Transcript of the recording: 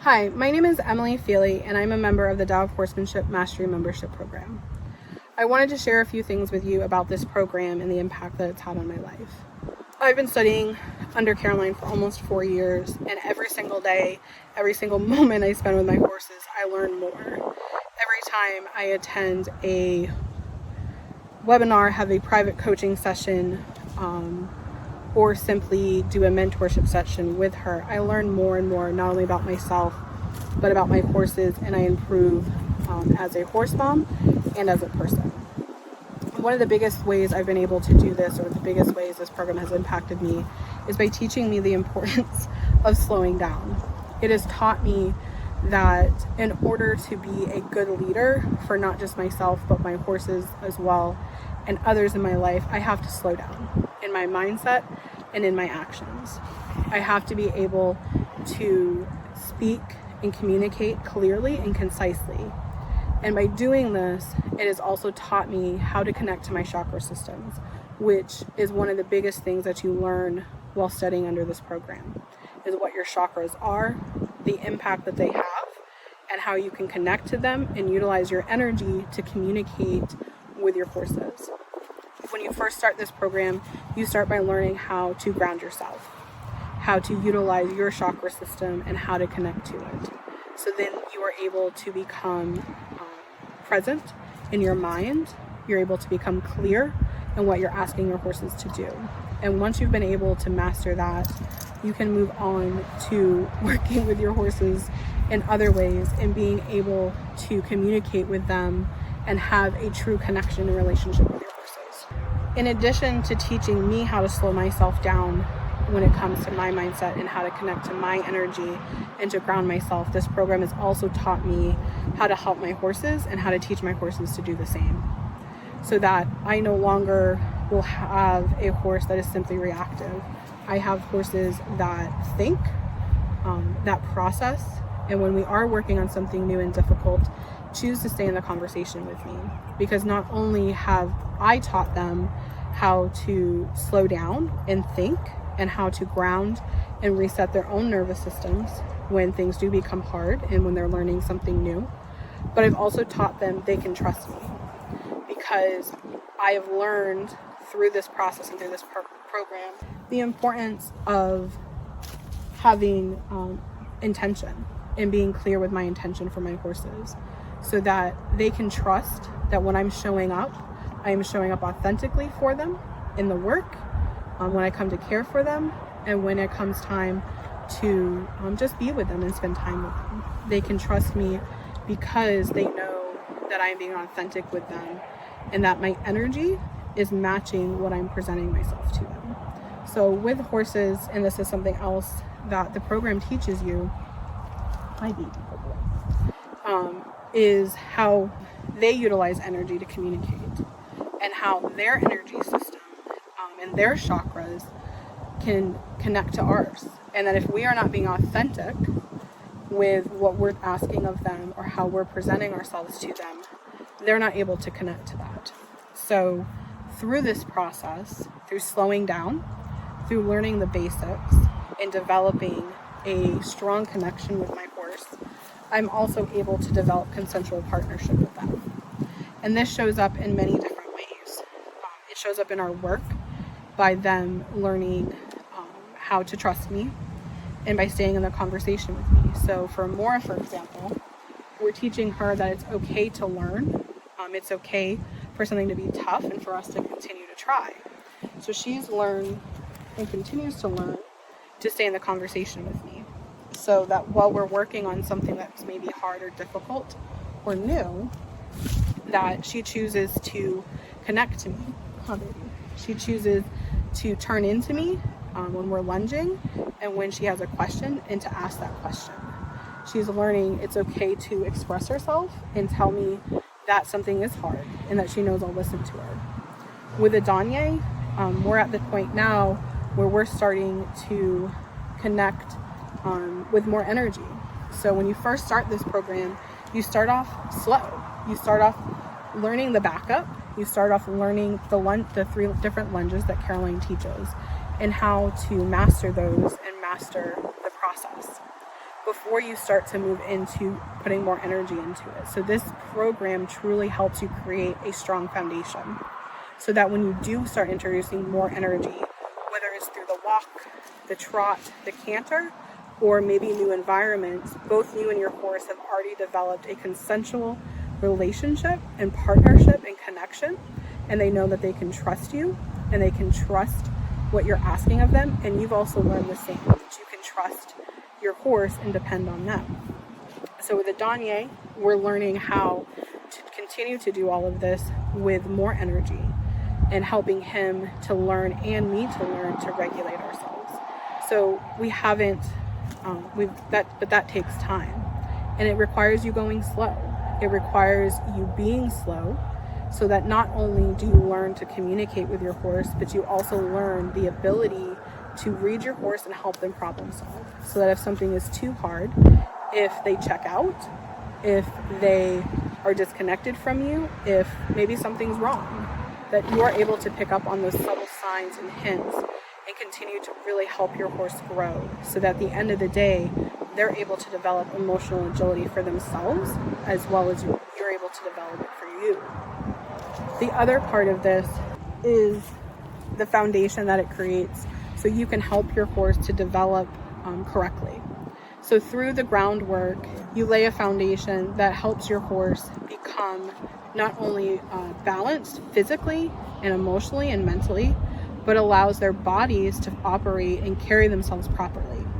Hi, my name is Emily Feeley, and I'm a member of the Tao of Horsemanship Mastery Membership Program. I wanted to share a few things with you about this program and the impact that it's had on my life. I've been studying under Caroline for almost 4 years, and every single day, every single moment I spend with my horses, I learn more. Every time I attend a webinar, have a private coaching session, or simply do a mentorship session with her, I learn more and more, not only about myself, but about my horses, and I improve as a horse mom and as a person. One of the biggest ways I've been able to do this, or the biggest ways this program has impacted me, is by teaching me the importance of slowing down. It has taught me that in order to be a good leader for not just myself, but my horses as well, and others in my life, I have to slow down in my mindset and in my actions. I have to be able to speak and communicate clearly and concisely. And by doing this, it has also taught me how to connect to my chakra systems, which is one of the biggest things that you learn while studying under this program, is what your chakras are, the impact that they have, and how you can connect to them and utilize your energy to communicate with your horses. When you first start this program, you start by learning how to ground yourself, how to utilize your chakra system, and how to connect to it. So then you are able to become present in your mind. You're able to become clear in what you're asking your horses to do. And once you've been able to master that, you can move on to working with your horses in other ways and being able to communicate with them and have a true connection and relationship with your horses. In addition to teaching me how to slow myself down when it comes to my mindset and how to connect to my energy and to ground myself, this program has also taught me how to help my horses and how to teach my horses to do the same, so that I no longer will have a horse that is simply reactive. I have horses that think, that process, and when we are working on something new and difficult, choose to stay in the conversation with me, because not only have I taught them how to slow down and think and how to ground and reset their own nervous systems when things do become hard and when they're learning something new, but I've also taught them they can trust me, because I have learned through this process and through this program the importance of having intention and being clear with my intention for my horses, so that they can trust that when I'm showing up, I am showing up authentically for them in the work, when I come to care for them, and when it comes time to just be with them and spend time with them. They can trust me because they know that I'm being authentic with them and that my energy is matching what I'm presenting myself to them. So with horses, and this is something else that the program teaches you, is how they utilize energy to communicate, and how their energy system and their chakras can connect to ours. And that if we are not being authentic with what we're asking of them or how we're presenting ourselves to them, they're not able to connect to that. So through this process, through slowing down, through learning the basics and developing a strong connection with my horse, I'm also able to develop consensual partnership with them. And this shows up in many different ways. It shows up in our work by them learning how to trust me, and by staying in the conversation with me. So for Mora, for example, we're teaching her that it's okay to learn. It's okay for something to be tough and for us to continue to try. So she's learned and continues to learn to stay in the conversation with me, so that while we're working on something that's maybe hard or difficult or new, that she chooses to connect to me. She chooses to turn into me when we're lunging, and when she has a question, and to ask that question. She's learning it's okay to express herself and tell me that something is hard, and that she knows I'll listen to her. With Adanye, we're at the point now where we're starting to connect with more energy. So when you first start this program, you start off slow. You start off learning the backup. You start off learning the 3 different lunges that Caroline teaches, and how to master those and master the process. before you start to move into putting more energy into it. So this program truly helps you create a strong foundation so that when you do start introducing more energy, whether it's through the walk, the trot, the canter, or maybe new environments, both you and your horse have already developed a consensual relationship and partnership and connection, and they know that they can trust you and they can trust what you're asking of them, and you've also learned the same, that you can trust your horse and depend on them. So with the denier, we're learning how to continue to do all of this with more energy and helping him to learn and me to learn to regulate ourselves. So we haven't, but that takes time, and it requires you going slow. It requires you being slow, so that not only do you learn to communicate with your horse, but you also learn the ability to read your horse and help them problem solve. So that if something is too hard, if they check out, if they are disconnected from you, if maybe something's wrong, that you are able to pick up on those subtle signs and hints and continue to really help your horse grow, so that at the end of the day, they're able to develop emotional agility for themselves, as well as you're able to develop it for you. The other part of this is the foundation that it creates, so you can help your horse to develop correctly. So through the groundwork, you lay a foundation that helps your horse become not only balanced physically and emotionally and mentally, but allows their bodies to operate and carry themselves properly.